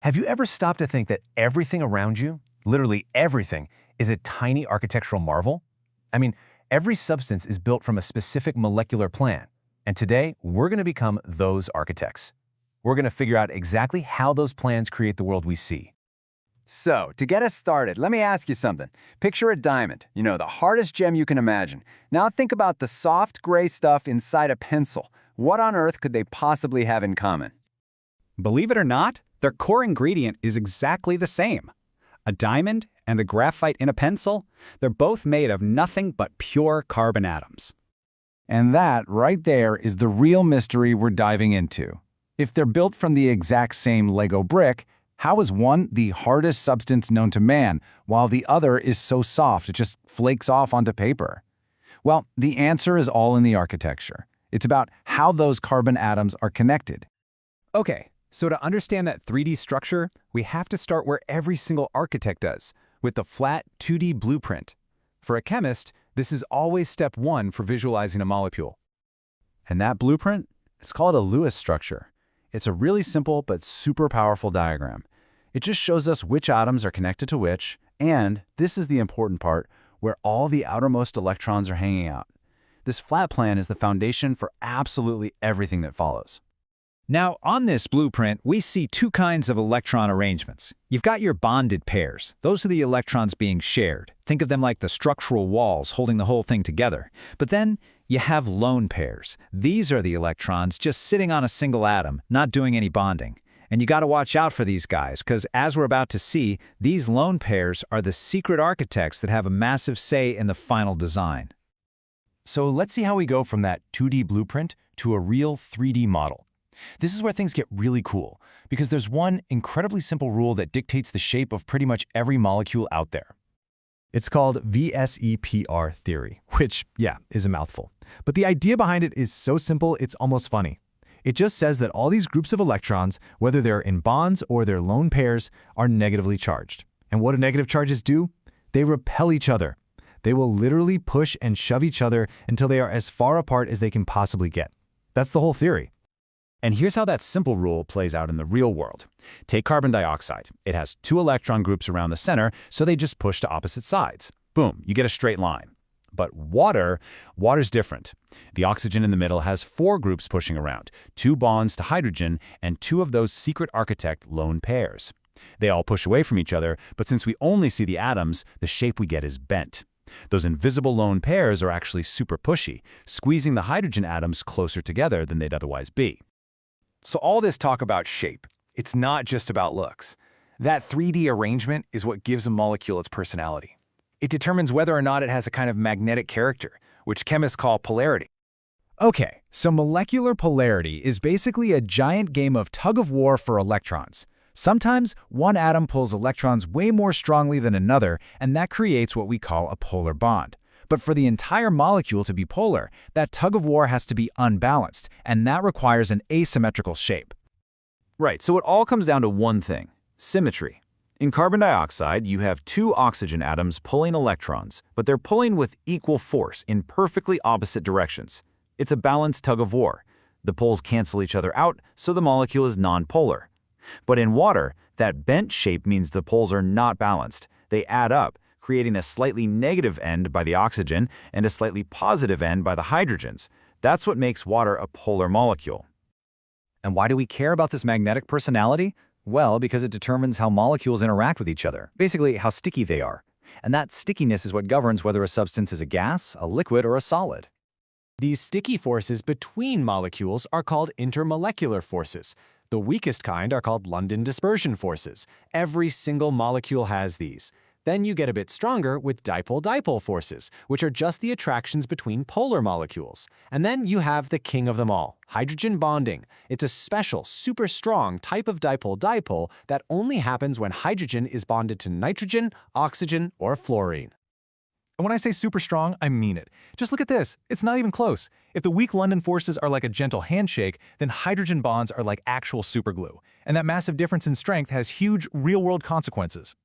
Have you ever stopped to think that everything around you, literally everything, is a tiny architectural marvel? I mean, every substance is built from a specific molecular plan, and today we're going to become those architects. We're going to figure out exactly how those plans create the world we see. So, to get us started, let me ask you something. Picture a diamond, the hardest gem you can imagine. Now think about the soft gray stuff inside a pencil. What on earth could they possibly have in common? Believe it or not, their core ingredient is exactly the same. A diamond and the graphite in a pencil, they're both made of nothing but pure carbon atoms. And that, right there, is the real mystery we're diving into. If they're built from the exact same Lego brick, how is one the hardest substance known to man, while the other is so soft it just flakes off onto paper? Well, the answer is all in the architecture. It's about how those carbon atoms are connected. Okay, so to understand that 3D structure, we have to start where every single architect does, with the flat 2D blueprint. For a chemist, this is always step one for visualizing a molecule. And that blueprint? It's called a Lewis structure. It's a really simple but super powerful diagram. It just shows us which atoms are connected to which, and this is the important part, where all the outermost electrons are hanging out. This flat plan is the foundation for absolutely everything that follows. Now, on this blueprint, we see two kinds of electron arrangements. You've got your bonded pairs. Those are the electrons being shared. Think of them like the structural walls holding the whole thing together. But then you have lone pairs. These are the electrons just sitting on a single atom, not doing any bonding. And you got to watch out for these guys, because as we're about to see, these lone pairs are the secret architects that have a massive say in the final design. So let's see how we go from that 2D blueprint to a real 3D model. This is where things get really cool, because there's one incredibly simple rule that dictates the shape of pretty much every molecule out there. It's called VSEPR theory, which, is a mouthful. But the idea behind it is so simple it's almost funny. It just says that all these groups of electrons, whether they're in bonds or they're lone pairs, are negatively charged. And what do negative charges do? They repel each other. They will literally push and shove each other until they are as far apart as they can possibly get. That's the whole theory. And here's how that simple rule plays out in the real world. Take carbon dioxide. It has two electron groups around the center, so they just push to opposite sides. Boom, you get a straight line. But water's different. The oxygen in the middle has four groups pushing around, two bonds to hydrogen, and two of those secret architect lone pairs. They all push away from each other, but since we only see the atoms, the shape we get is bent. Those invisible lone pairs are actually super pushy, squeezing the hydrogen atoms closer together than they'd otherwise be. So all this talk about shape, it's not just about looks. That 3D arrangement is what gives a molecule its personality. It determines whether or not it has a kind of magnetic character, which chemists call polarity. Okay, so molecular polarity is basically a giant game of tug-of-war for electrons. Sometimes one atom pulls electrons way more strongly than another, and that creates what we call a polar bond. But for the entire molecule to be polar, that tug-of-war has to be unbalanced, and that requires an asymmetrical shape. Right, so it all comes down to one thing: symmetry. In carbon dioxide, you have two oxygen atoms pulling electrons, but they're pulling with equal force in perfectly opposite directions. It's a balanced tug-of-war. The poles cancel each other out, so the molecule is nonpolar. But in water, that bent shape means the poles are not balanced. They add up, creating a slightly negative end by the oxygen and a slightly positive end by the hydrogens. That's what makes water a polar molecule. And why do we care about this magnetic personality? Well, because it determines how molecules interact with each other, basically how sticky they are. And that stickiness is what governs whether a substance is a gas, a liquid, or a solid. These sticky forces between molecules are called intermolecular forces. The weakest kind are called London dispersion forces. Every single molecule has these. Then you get a bit stronger with dipole-dipole forces, which are just the attractions between polar molecules. And then you have the king of them all, hydrogen bonding. It's a special, super strong type of dipole-dipole that only happens when hydrogen is bonded to nitrogen, oxygen, or fluorine. And when I say super strong, I mean it. Just look at this. It's not even close. If the weak London forces are like a gentle handshake, then hydrogen bonds are like actual superglue. And that massive difference in strength has huge real-world consequences.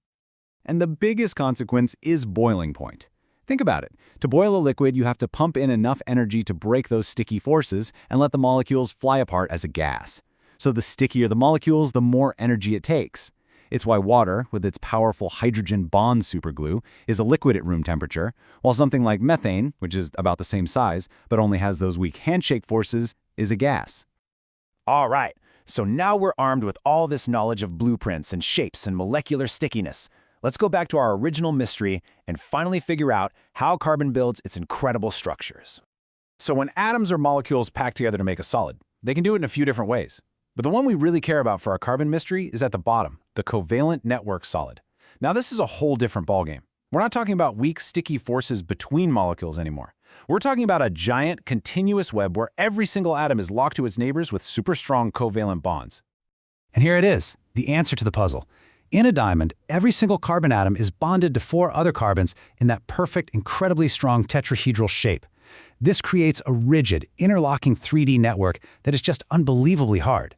And the biggest consequence is boiling point. Think about it. To boil a liquid, you have to pump in enough energy to break those sticky forces and let the molecules fly apart as a gas. So the stickier the molecules, the more energy it takes. It's why water, with its powerful hydrogen bond superglue, is a liquid at room temperature, while something like methane, which is about the same size, but only has those weak handshake forces, is a gas. All right, so now we're armed with all this knowledge of blueprints and shapes and molecular stickiness. Let's go back to our original mystery and finally figure out how carbon builds its incredible structures. So when atoms or molecules pack together to make a solid, they can do it in a few different ways. But the one we really care about for our carbon mystery is at the bottom, the covalent network solid. Now this is a whole different ballgame. We're not talking about weak, sticky forces between molecules anymore. We're talking about a giant, continuous web where every single atom is locked to its neighbors with super strong covalent bonds. And here it is, the answer to the puzzle. In a diamond, every single carbon atom is bonded to 4 other carbons in that perfect, incredibly strong tetrahedral shape. This creates a rigid, interlocking 3D network that is just unbelievably hard.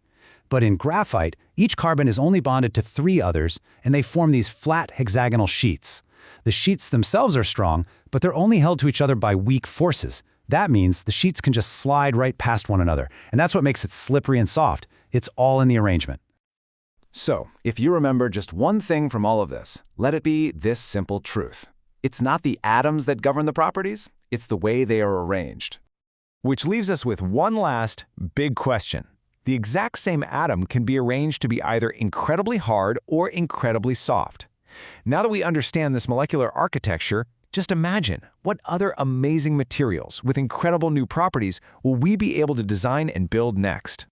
But in graphite, each carbon is only bonded to 3 others, and they form these flat hexagonal sheets. The sheets themselves are strong, but they're only held to each other by weak forces. That means the sheets can just slide right past one another, and that's what makes it slippery and soft. It's all in the arrangement. So, if you remember just one thing from all of this, let it be this simple truth. It's not the atoms that govern the properties, it's the way they are arranged. Which leaves us with one last big question. The exact same atom can be arranged to be either incredibly hard or incredibly soft. Now that we understand this molecular architecture, just imagine what other amazing materials with incredible new properties will we be able to design and build next.